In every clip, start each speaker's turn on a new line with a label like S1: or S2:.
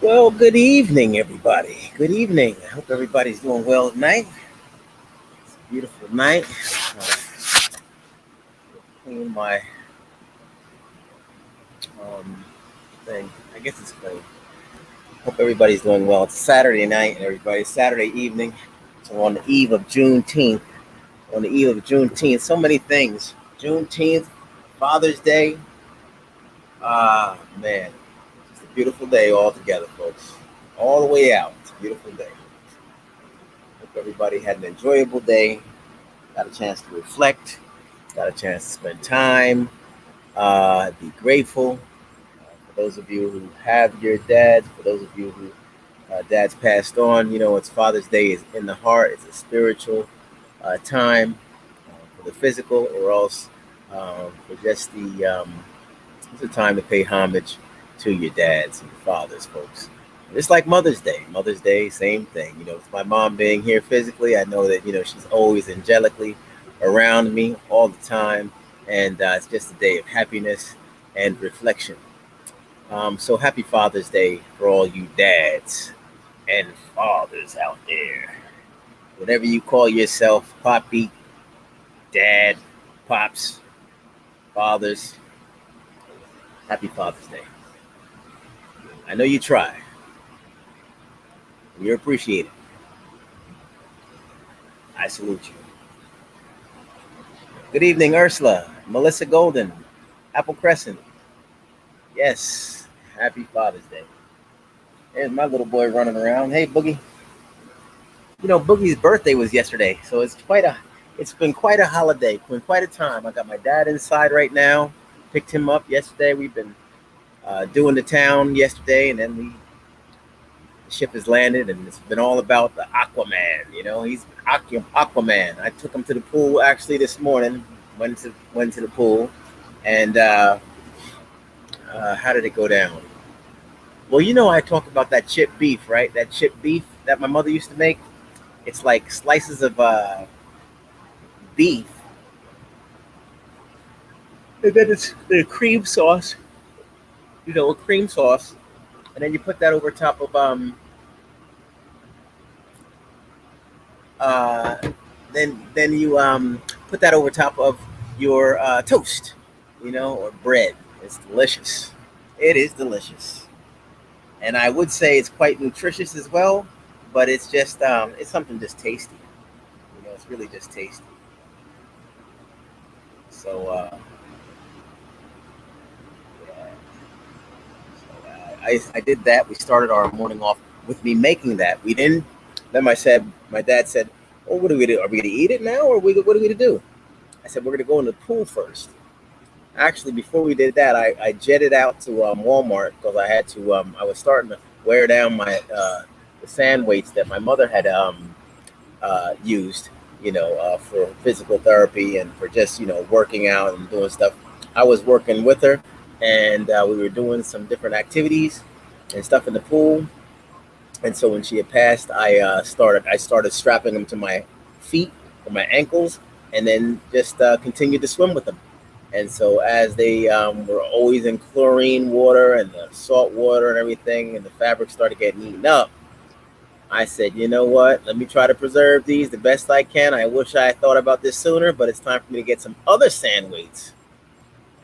S1: Well, good evening, everybody. Good evening. I hope everybody's doing well tonight. It's a beautiful night. Clean my um, thing. I guess it's clean. Hope everybody's doing well. It's Saturday night, and everybody's Saturday evening. So on the eve of Juneteenth. On the eve of Juneteenth, so many things. Juneteenth, Father's Day. Man, it's a beautiful day altogether, folks. All the way out. It's a beautiful day. Hope everybody had an enjoyable day. Got a chance to reflect. Got a chance to spend time, be grateful. For those of you who have your dads, for those of you who dads passed on, it's Father's Day is in the heart. It's a spiritual time for the physical, or else for just it's a time to pay homage to your dads and your fathers, folks. Just like Mother's Day. Mother's Day, same thing. With my mom being here physically, I know that, she's always angelically around me all the time. And it's just a day of happiness and reflection. So happy Father's Day for all you dads and fathers out there. Whatever you call yourself, poppy, dad, pops, fathers, happy Father's Day. I know you try. We appreciate it. I salute you. Good evening, Ursula, Melissa Golden, Apple Crescent. Yes, happy Father's Day. There's my little boy running around. Hey, Boogie. Boogie's birthday was yesterday, so it's been quite a holiday, been quite a time. I got my dad inside right now. Picked him up yesterday. We've been doing the town yesterday, and then the ship has landed, and it's been all about the Aquaman. He's Aquaman. I took him to the pool actually this morning. Went to the pool, and how did it go down? Well, I talk about that chip beef, right? That chip beef that my mother used to make. It's like slices of beef, and then it's the cream sauce. A cream sauce, and then you put that over top of uh, then you put that over top of your toast, or bread. It's delicious. It is delicious, and I would say it's quite nutritious as well. But it's just it's something just tasty. It's really just tasty. So yeah. I did that. We started our morning off with me making that. We didn't. Then my dad said, "Oh, what do we do? Are we going to eat it now, or what are we going to do?" I said, "We're going to go in the pool first." Actually, before we did that, I jetted out to Walmart because I had to. I was starting to wear down my the sand weights that my mother had used, for physical therapy and for just working out and doing stuff. I was working with her, and we were doing some different activities and stuff in the pool. And so when she had passed, I started strapping them to my feet or my ankles, and then just continued to swim with them. And so as they were always in chlorine water and the salt water and everything, and the fabric started getting eaten up, I said, you know what? Let me try to preserve these the best I can. I wish I had thought about this sooner, but it's time for me to get some other sand weights.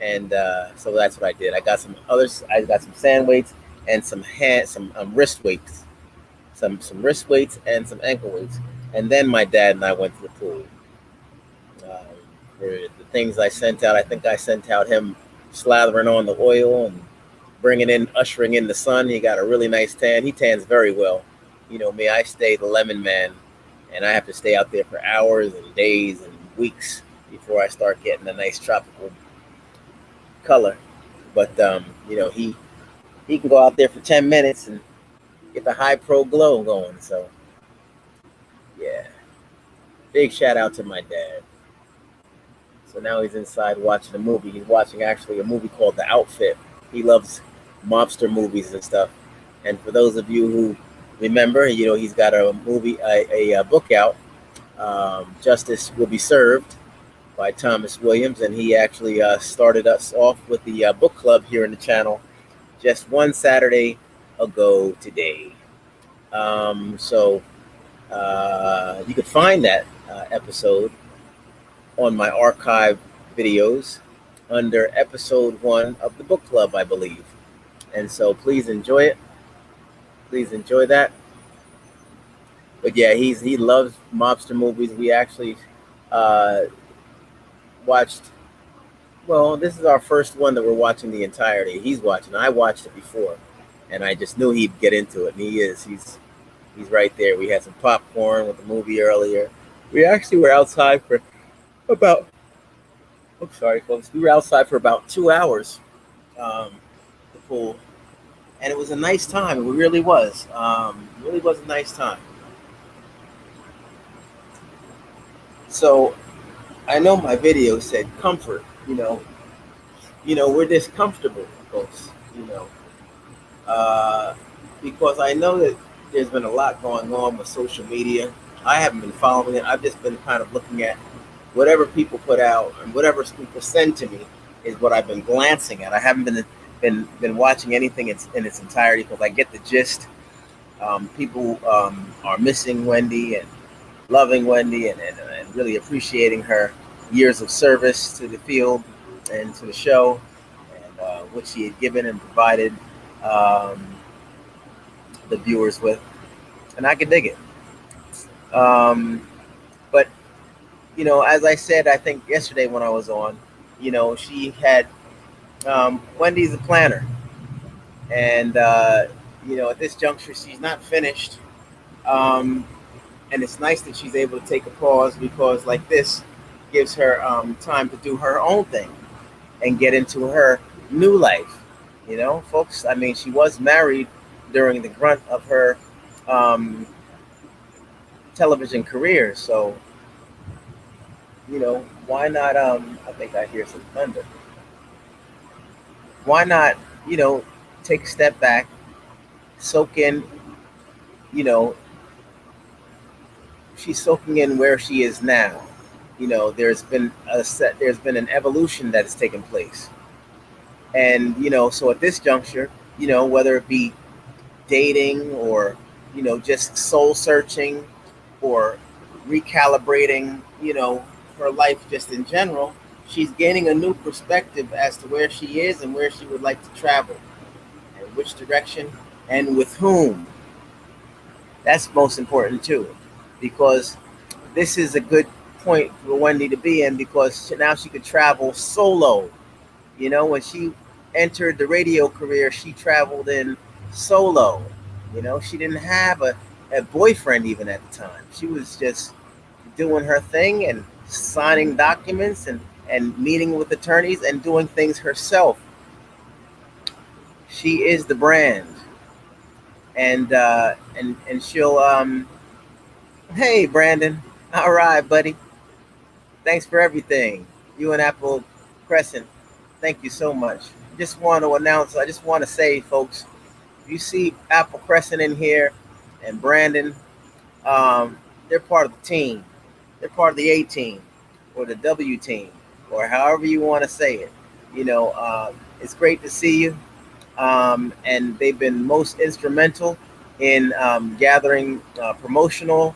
S1: And so that's what I did. I got some others. I got some sand weights and some wrist weights, some wrist weights and some ankle weights. And then my dad and I went to the pool. Um, for the things I sent out, I think I sent out him slathering on the oil and ushering in the sun. He got a really nice tan. He tans very well. Me, I stay the lemon man, and I have to stay out there for hours and days and weeks before I start getting a nice tropical color. But he can go out there for 10 minutes and get the high pro glow going. So yeah, big shout out to my dad. So now he's inside watching a movie. He's watching actually a movie called The Outfit. He loves mobster movies and stuff. And for those of you who remember, he's got a movie, a book out, Justice Will Be Served by Thomas Williams. And he actually started us off with the book club here in the channel just one Saturday ago today. So you could find that episode on my archive videos under episode 1 of the book club, I believe. And so please enjoy it. Please enjoy that. But yeah, he loves mobster movies. We actually uh, watched. Well, this is our first one that we're watching the entirety. He's watching. I watched it before, and I just knew he'd get into it. And he is. He's right there. We had some popcorn with the movie earlier. We actually were outside for about. I'm sorry, folks. We were outside for about 2 hours. The pool, and it was a nice time. It really was. Really was a nice time. So I know my video said comfort. We're just comfortable, folks. Uh, because I know that there's been a lot going on with social media. I haven't been following it. I've just been kind of looking at whatever people put out and whatever people send to me is what I've been glancing at. I haven't been watching anything in its entirety because I get the gist. People are missing Wendy and loving Wendy and really appreciating her years of service to the field and to the show and what she had given and provided um, the viewers with. And I can dig it. But, as I said, I think yesterday when I was on, she had Wendy's a planner. And, at this juncture, she's not finished. Um, and it's nice that she's able to take a pause because like this gives her time to do her own thing and get into her new life. Folks, I mean, she was married during the grunt of her um, television career, so why not? I think I hear some thunder. Why not, take a step back, soak in, you know she's soaking in where she is now. There's been an evolution that has taken place. And, so at this juncture, whether it be dating or, just soul searching or recalibrating, her life just in general, she's gaining a new perspective as to where she is and where she would like to travel and which direction and with whom. That's most important too, because this is a good point for Wendy to be in because now she could travel solo. When she entered the radio career, she traveled in solo. She didn't have a boyfriend even at the time. She was just doing her thing and signing documents and meeting with attorneys and doing things herself. She is the brand. And she'll hey Brandon, all right buddy, thanks for everything. You and Apple Crescent, thank you so much. I just want to say, folks, if you see Apple Crescent in here and Brandon, they're part of the team. They're part of the A team or the W team or however you want to say it. It's great to see you. And they've been most instrumental in gathering promotional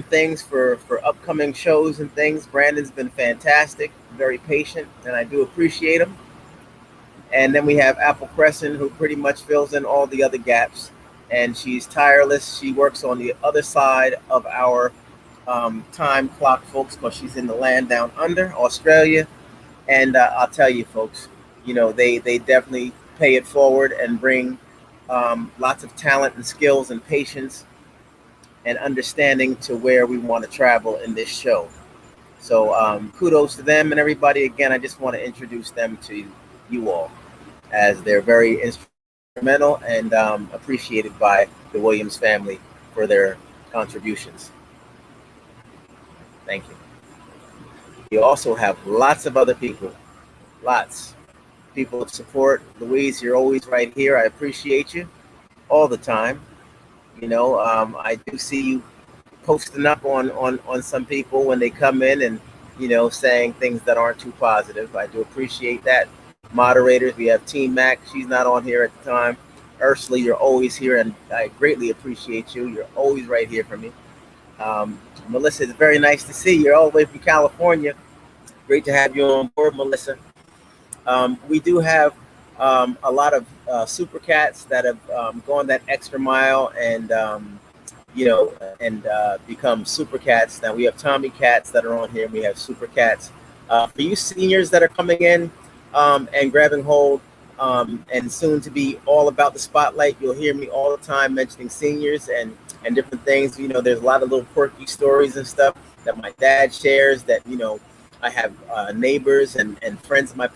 S1: things for upcoming shows and things. Brandon's been fantastic, very patient, and I do appreciate him. And then we have Apple Crescent, who pretty much fills in all the other gaps. And she's tireless. She works on the other side of our time clock, folks, because she's in the land down under, Australia. And I'll tell you, folks, they definitely pay it forward and bring lots of talent and skills and patience and understanding to where we want to travel in this show. So kudos to them and everybody. Again, I just want to introduce them to you all as they're very instrumental and appreciated by the Williams family for their contributions. Thank you. You also have lots of other people, lots. People of support. Louise, you're always right here. I appreciate you all the time. I do see you posting up on some people when they come in and, saying things that aren't too positive. I do appreciate that. Moderators, we have Team Mac. She's not on here at the time. Ursula, you're always here, and I greatly appreciate you. You're always right here for me. Melissa, it's very nice to see you. You're all the way from California. Great to have you on board, Melissa. We do have a lot of super cats that have gone that extra mile and become super cats. Now we have Tommy cats that are on here. We have super cats. For you seniors that are coming in and grabbing hold, and soon to be all about the spotlight, you'll hear me all the time mentioning seniors and different things. There's a lot of little quirky stories and stuff that my dad shares. That I have neighbors and friends of my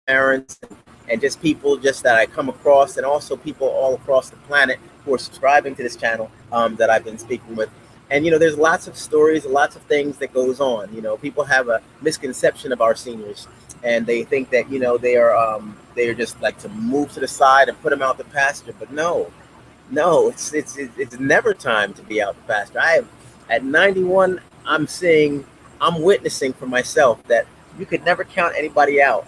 S1: parents and just people just that I come across, and also people all across the planet who are subscribing to this channel that I've been speaking with. And there's lots of stories, lots of things that goes on. People have a misconception of our seniors, and they think that they are just like to move to the side and put them out the pasture. But no, it's never time to be out the pasture. At 91, I'm witnessing for myself that you could never count anybody out.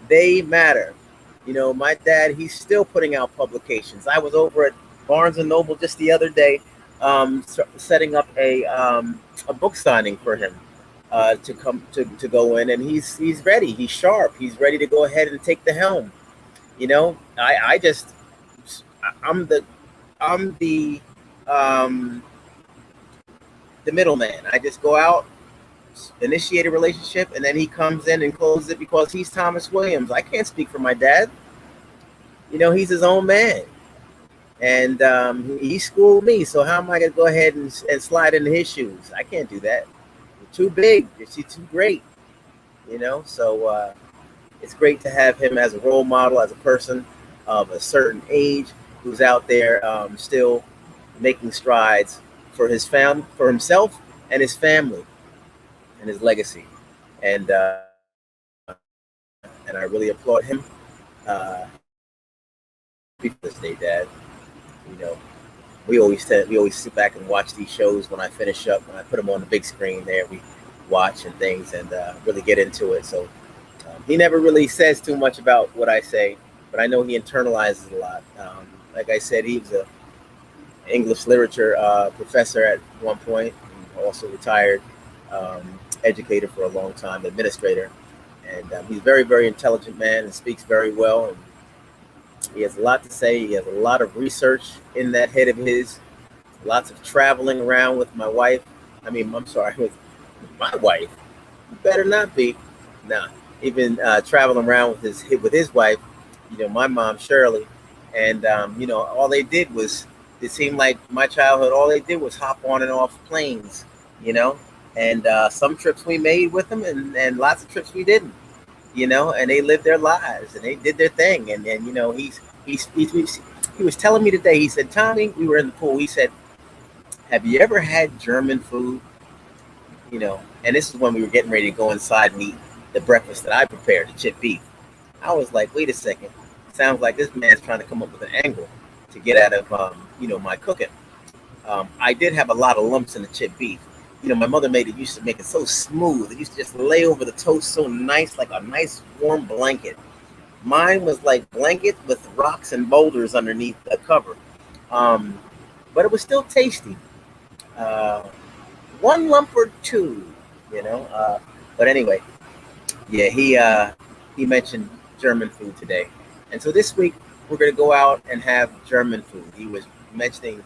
S1: They matter. My dad, he's still putting out publications. I was over at Barnes and Noble just the other day, setting up a book signing for him to come to go in, and he's ready. He's sharp. He's ready to go ahead and take the helm. I'm the middleman. I just go out, initiate a relationship, and then he comes in and closes it because he's Thomas Williams. I can't speak for my dad. He's his own man, and he schooled me. So how am I going to go ahead and slide into his shoes? I can't do that. You're too big. You're too great. So it's great to have him as a role model, as a person of a certain age who's out there still making strides for his for himself and his family and his legacy, and I really applaud him. This day, Dad. We always sit back and watch these shows when I finish up. When I put them on the big screen, there we watch and things and really get into it. So he never really says too much about what I say, but I know he internalizes a lot. Like I said, he was a English literature professor at one point, and also retired. Educator for a long time, administrator, and he's a very, very intelligent man and speaks very well. And he has a lot to say. He has a lot of research in that head of his. Lots of traveling around with my wife. I'm sorry, with my wife. You better not be. Nah, even traveling around with his wife. My mom Shirley, and all they did was. It seemed like my childhood. All they did was hop on and off planes. And some trips we made with them, and lots of trips we didn't, and they lived their lives and they did their thing. And he was telling me today, he said, Tommy, we were in the pool. He said, have you ever had German food? And this is when we were getting ready to go inside and eat the breakfast that I prepared, the chip beef. I was like, wait a second. Sounds like this man's trying to come up with an angle to get out of, my cooking. I did have a lot of lumps in the chip beef. My mother used to make it so smooth. It used to just lay over the toast so nice, like a nice warm blanket. Mine was like blanket with rocks and boulders underneath the cover. But it was still tasty. One lump or two, But anyway, yeah, he mentioned German food today. And so this week, we're going to go out and have German food. He was mentioning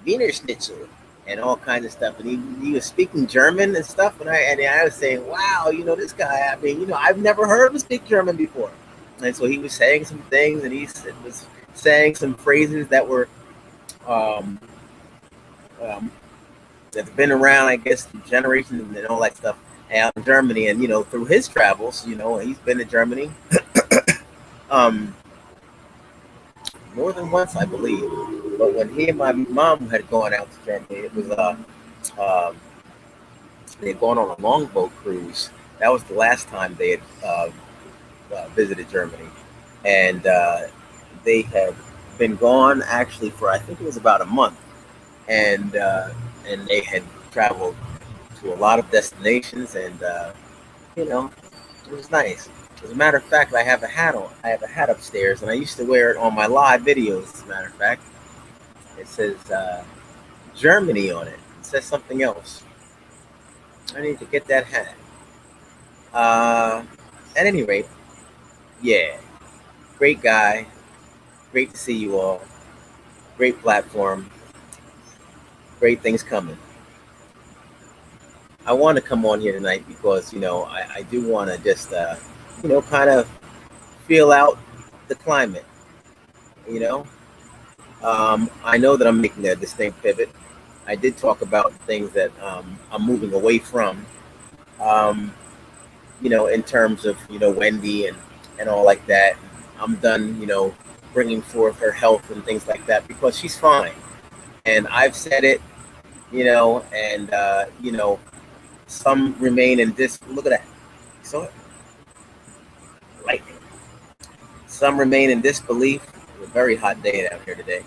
S1: Wiener Schnitzel and all kinds of stuff, and he was speaking German and stuff, and I was saying, wow, this guy. I've never heard him speak German before, and so he was saying some things, and he was saying some phrases that were that have been around, I guess, generations and all that stuff out in Germany, and through his travels, he's been to Germany more than once, I believe. But when he and my mom had gone out to Germany, it was they had gone on a longboat cruise. That was the last time they had visited Germany, and they had been gone actually for, I think it was about a month, and they had traveled to a lot of destinations, and it was nice. As a matter of fact, I have a hat on. I have a hat upstairs, and I used to wear it on my live videos. As a matter of fact, it says Germany on it. It says something else. I need to get that hat. Uh, at any rate, yeah, great guy. Great to see you all. Great platform. Great things coming. I want to come on here tonight because I do want to just kind of feel out the climate. You know, I know that I'm making a distinct pivot. I did talk about things that I'm moving away from. Um, in terms of Wendy and all like that. I'm done. Bringing forth her health and things like that because she's fine. And I've said it. And some remain in this. Look at that. So lightning. Some remain in disbelief. It's a very hot day down here today.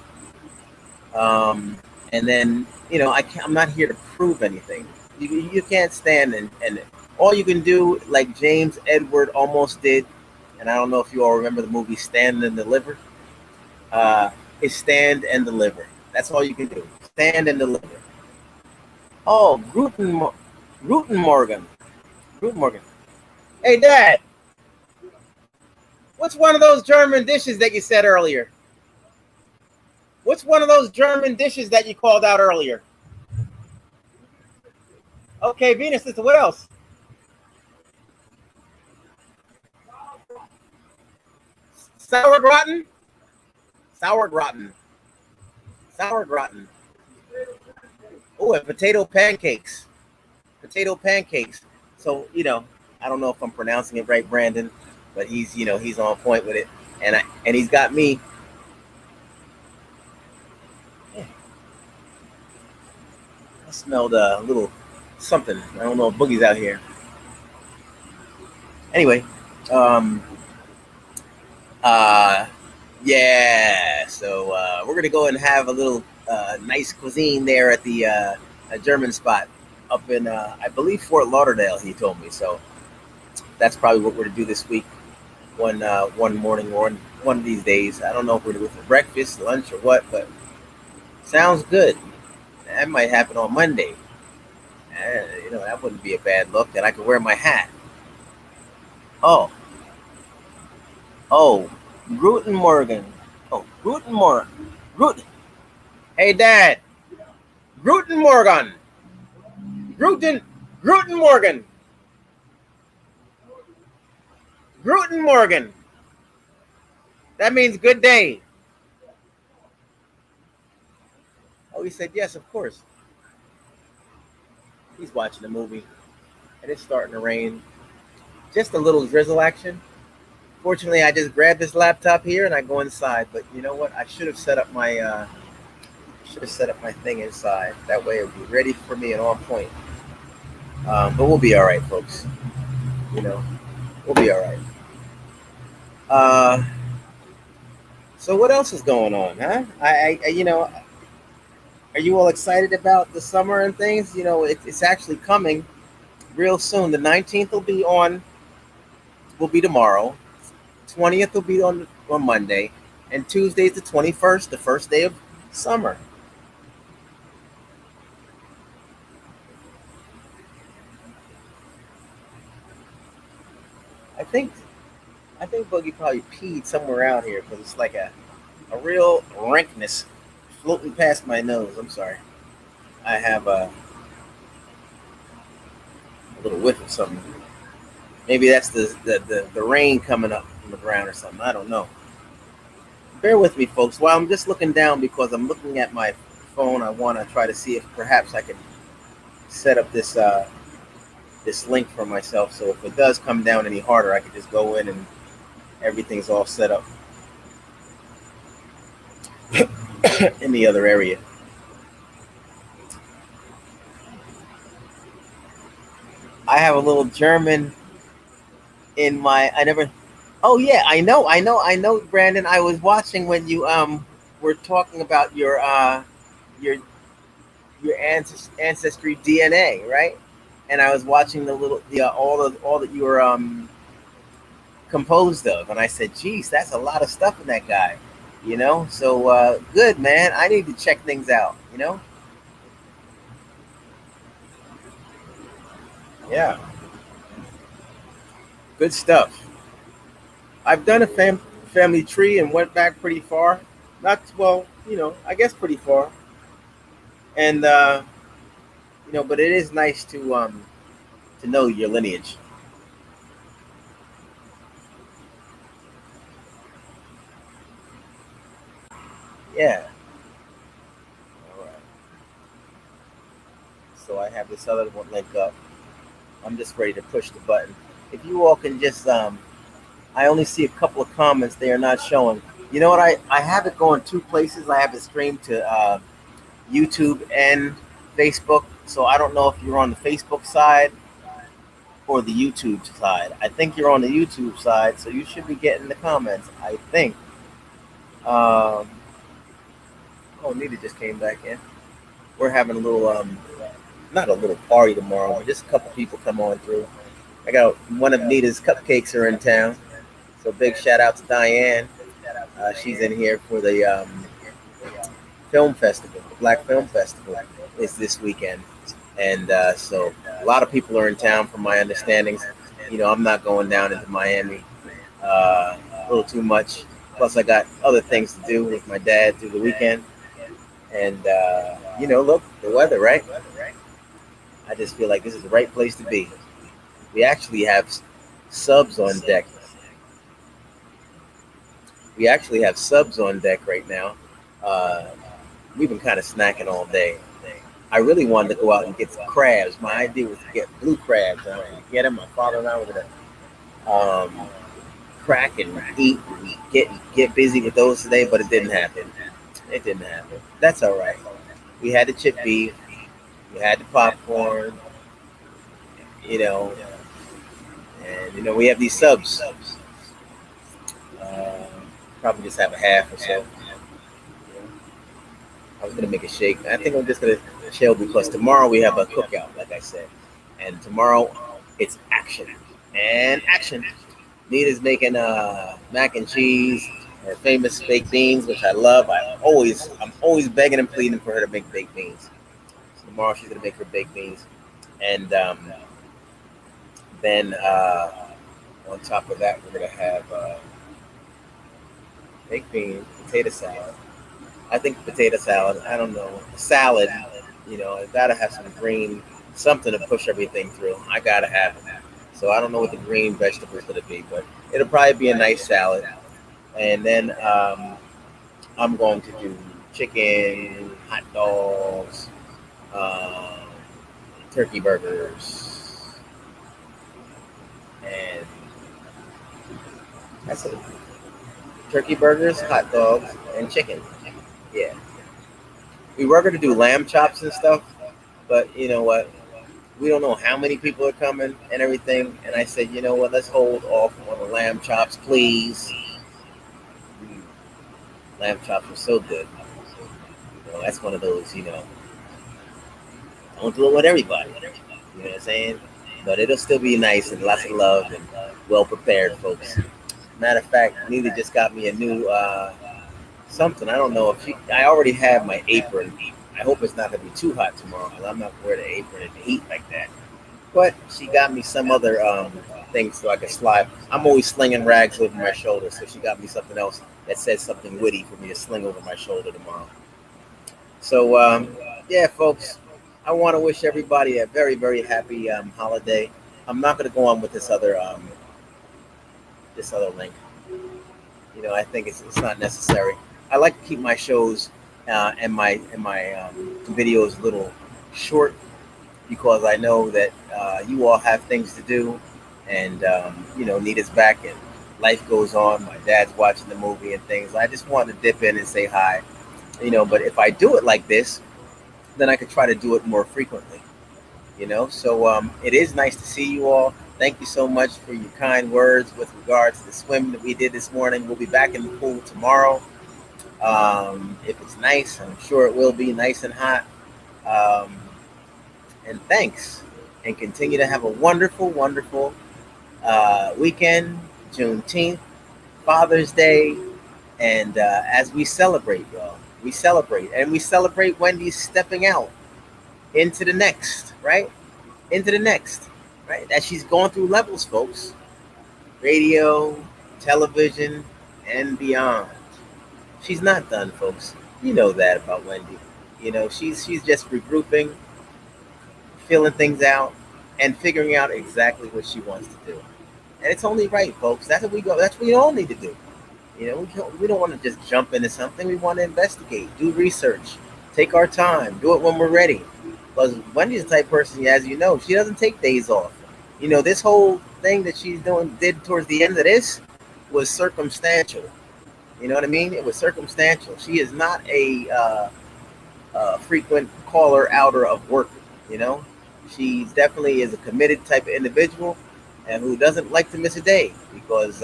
S1: And then I'm not here to prove anything. You can't stand and all you can do, like James Edward almost did, and I don't know if you all remember the movie Stand and Deliver. Is stand and deliver. That's all you can do. Stand and deliver. Oh, Guten Morgen. Guten Morgen. Hey, Dad. What's one of those German dishes that you said earlier? What's one of those German dishes that you called out earlier? Okay, Venus sister. What else? Sauerbraten. Sauerbraten. Sauerbraten. Oh, and potato pancakes. Potato pancakes. So I don't know if I'm pronouncing it right, Brandon, but he's on point with it, and he's got me. Yeah, I smelled a little something. I don't know if Boogie's out here. Anyway, um, uh, yeah. So we're gonna go and have a little nice cuisine there at the a German spot up in I believe Fort Lauderdale. He told me so. That's probably what we're gonna do this week. One morning or one of these days. I don't know if we're gonna go for breakfast, lunch, or what, but sounds good. That might happen on Monday. That wouldn't be a bad look. Then I could wear my hat. Oh, oh, Guten Morgen. Oh, Guten Morgen. Guten. Hey, Dad. Guten Morgen. Guten. Guten Morgen. Guten Morgen. That means good day. Oh, he said yes, of course. He's watching the movie, and it's starting to rain. Just a little drizzle action. Fortunately, I just grabbed this laptop here and I go inside. But you know what? I should have set up my thing inside. That way, it would be ready for me and on point. But we'll be all right, folks. You know, we'll be all right. Uh, so what else is going on, huh? Are you all excited about the summer and things? It's actually coming real soon. The 19th will be tomorrow. 20th will be on Monday, and Tuesday's the 21st, the first day of summer. I think I think Boogie probably peed somewhere out here because it's like a real rankness floating past my nose. I'm sorry. I have a little whiff of something. Maybe that's the rain coming up from the ground or something. I don't know. Bear with me, folks. While I'm just looking down because I'm looking at my phone, I want to try to see if perhaps I can set up this link for myself. So if it does come down any harder, I can just go in and everything's all set up in the other area. I have a little German in my. I never. Oh yeah, I know, Brandon. I was watching when you were talking about your ancestry DNA, right? And I was watching the little the all that you were composed of. And I said, geez, that's a lot of stuff in that guy, you know? So good, man. I need to check things out, you know? Yeah, good stuff. I've done a family tree and went back pretty far. Not, well, you know, I guess pretty far. And, you know, but it is nice to know your lineage. Yeah. All right. So I have this other one link up. I'm just ready to push the button. If you all can just, I only see a couple of comments they are not showing. You know what? I have it going two places. I have it streamed to YouTube and Facebook. So I don't know if you're on the Facebook side or the YouTube side. I think you're on the YouTube side, so you should be getting the comments. I think. Um, oh, Nita just came back in. We're having a little, not a little party tomorrow, but just a couple people come on through. I got one of Nita's cupcakes are in town, so big shout out to Diane. She's in here for the film festival, the Black Film Festival is this weekend, and so a lot of people are in town, from my understandings. You know, I'm not going down into Miami a little too much. Plus, I got other things to do with my dad through the weekend, and you know, look, the weather, right? I just feel like this is the right place to be. We actually have subs on deck. We actually have subs on deck right now. Uh, we've been kind of snacking all day. I really wanted to go out and get some crabs. My idea was to get blue crabs. I wanted to get them. My father and I were going to crack and eat and get busy with those today, but it didn't happen. It didn't happen. That's all right. We had the chip beef. We had the popcorn. You know, and you know we have these subs. Uh, Probably just have a half or so. I was gonna make a shake. I think I'm just gonna chill because tomorrow we have a cookout, like I said, and tomorrow it's action and action. Nita's making mac and cheese, her famous baked beans, which I love. I'm always begging and pleading for her to make baked beans. So tomorrow she's gonna make her baked beans, and then on top of that we're gonna have baked beans, potato salad. I think potato salad. I don't know, salad. You know, I gotta have some green, something to push everything through. I gotta have it. So I don't know what the green vegetables gonna be, but it'll probably be a nice salad. And then I'm going to do chicken, hot dogs, um, turkey burgers, and that's it. Turkey burgers, hot dogs, and chicken. Yeah. We were going to do lamb chops and stuff, but you know what? We don't know how many people are coming and everything. And I said, you know what? Let's hold off on the lamb chops, please. Lamb chops are so good. You know, that's one of those, you know, don't do it with everybody. You know what I'm saying? But it'll still be nice and lots of love and well prepared, folks. Matter of fact, Nita just got me a new something. I don't know if I already have my apron. I hope it's not gonna be too hot tomorrow because I'm not gonna wear the apron in the heat like that. But she got me some other thing so I can slide. I'm always slinging rags over my shoulder, so she got me something else that says something witty for me to sling over my shoulder tomorrow. So yeah, folks, I want to wish everybody a very very happy holiday. I'm not gonna go on with this other link. You know, I think it's not necessary. I like to keep my shows and my videos a little short because I know that you all have things to do, and you know, Nita's back and life goes on. My dad's watching the movie and things. I just want to dip in and say hi, you know. But if I do it like this, then I could try to do it more frequently, you know. So it is nice to see you all. Thank you so much for your kind words with regards to the swim that we did this morning. We'll be back in the pool tomorrow. If it's nice, I'm sure it will be nice and hot. Um, and thanks. And continue to have a wonderful, wonderful weekend. Juneteenth, Father's Day, and as we celebrate, y'all, we celebrate Wendy's stepping out into the next, right? Into the next, right? As she's going through levels, folks. Radio, television, and beyond. She's not done, folks. You know that about Wendy. She's just regrouping, feeling things out, and figuring out exactly what she wants to do. And it's only right, folks. That's what we go. That's what we all need to do. We don't want to just jump into something. We want to investigate, do research, take our time, do it when we're ready. Because Wendy's the type of person, as you know, she doesn't take days off. This whole thing that did towards the end of this was circumstantial. You know what I mean? It was circumstantial. She is not a frequent caller outer of work. You know, she definitely is a committed type of individual, and who doesn't like to miss a day, because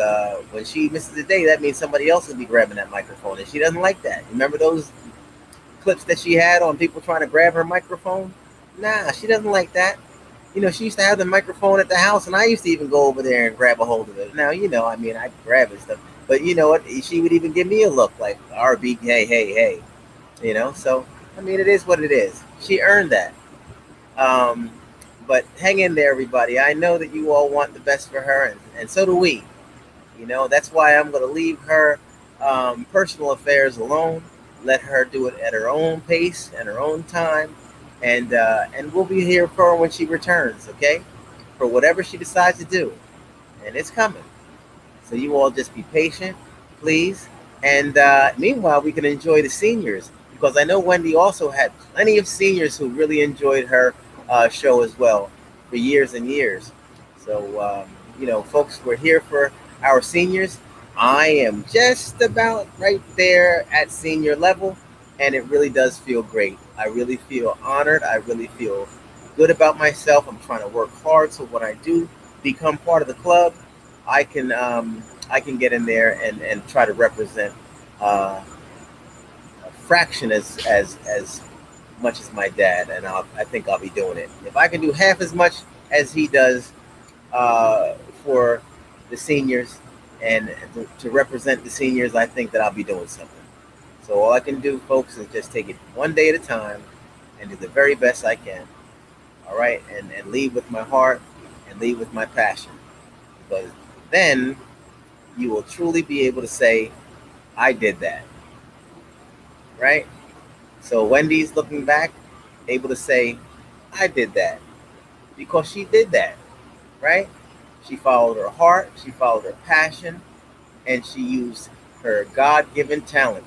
S1: when she misses a day, that means somebody else will be grabbing that microphone, and she doesn't like that. Remember those clips that she had on people trying to grab her microphone? Nah, she doesn't like that. She used to have the microphone at the house, and I used to even go over there and grab a hold of it. Now, I'd grab it and stuff. But you know what? She would even give me a look like, RB, hey, hey, hey. So, it is what it is. She earned that. But hang in there, everybody. I know that you all want the best for her, and so do we. That's why I'm going to leave her personal affairs alone. Let her do it at her own pace and her own time. And we'll be here for her when she returns, okay? For whatever she decides to do. And it's coming. So you all just be patient, please. And meanwhile, we can enjoy the seniors. Because I know Wendy also had plenty of seniors who really enjoyed her show as well for years and years. So, folks, we're here for our seniors. I am just about right there at senior level. And it really does feel great. I really feel honored. I really feel good about myself. I'm trying to work hard so when I do become part of the club, I can get in there and try to represent a fraction as much as my dad, and I think I'll be doing it. If I can do half as much as he does for the seniors and to represent the seniors, I think that I'll be doing something. So all I can do, folks, is just take it one day at a time and do the very best I can. All right? And lead with my heart and lead with my passion. Because then you will truly be able to say, I did that. Right? So Wendy's looking back, able to say, I did that. Because she did that. Right? She followed her heart, she followed her passion, and she used her God-given talent.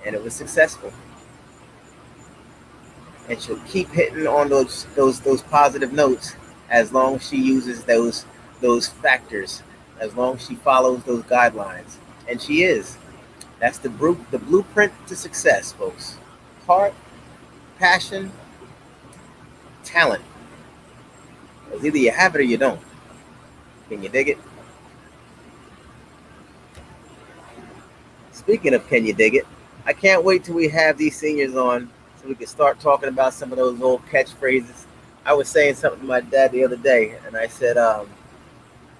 S1: And it was successful. And she'll keep hitting on those positive notes as long as she uses those factors, as long as she follows those guidelines. And she is. That's the blueprint to success, folks. Heart, passion, talent. Because either you have it or you don't. Can you dig it? Speaking of can you dig it, I can't wait till we have these seniors on so we can start talking about some of those old catchphrases. I was saying something to my dad the other day, and I said,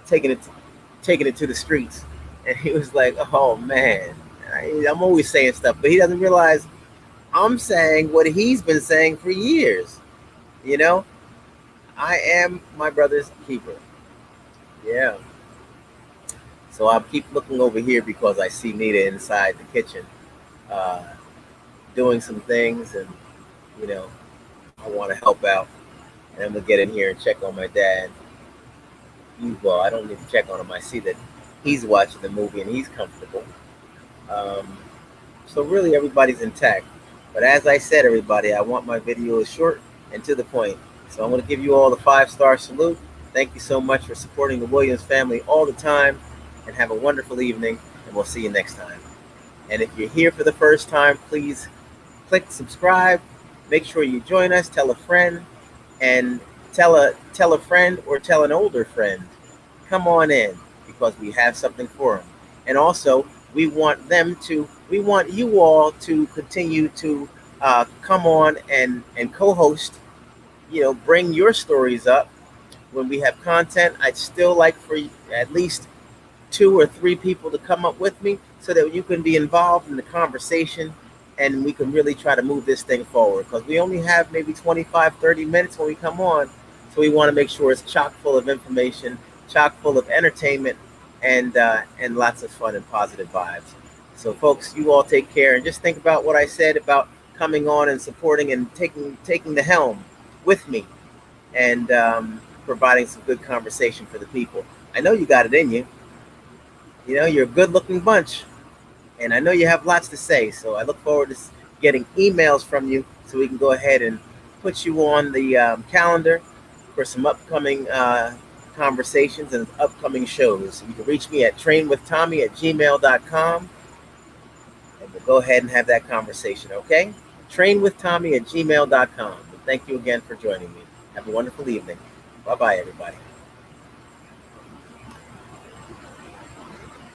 S1: taking it to the streets. And he was like, oh, man, I'm always saying stuff. But he doesn't realize I'm saying what he's been saying for years. I am my brother's keeper. Yeah. So I'll keep looking over here because I see Nita inside the kitchen doing some things, and I want to help out, and I'm gonna get in here and check on my dad. Well, I don't need to check on him. I see that he's watching the movie and he's comfortable. So really everybody's intact. But as I said, everybody, I want my videos short and to the point. So I'm going to give you all the 5-star salute. Thank you so much for supporting the Williams family all the time, and have a wonderful evening, and we'll see you next time. And if you're here for the first time, please click subscribe. Make sure you join us. Tell a friend, and tell a friend or tell an older friend. Come on in, because we have something for them. And also, we want you all to continue to come on and co-host. Bring your stories up. when we have content, I'd still like for at least 2 or 3 people to come up with me so that you can be involved in the conversation and we can really try to move this thing forward, because we only have maybe 25, 30 minutes when we come on. So we want to make sure it's chock full of information, chock full of entertainment, and lots of fun and positive vibes. So folks, you all take care and just think about what I said about coming on and supporting and taking the helm with me, and providing some good conversation for the people. I know you got it in you. You know, you're a good looking bunch, and I know you have lots to say. So I look forward to getting emails from you so we can go ahead and put you on the calendar for some upcoming conversations and upcoming shows. You can reach me at trainwithtommy@gmail.com, and we'll go ahead and have that conversation, okay? Trainwithtommy@gmail.com. Thank you again for joining me. Have a wonderful evening. Bye-bye, everybody.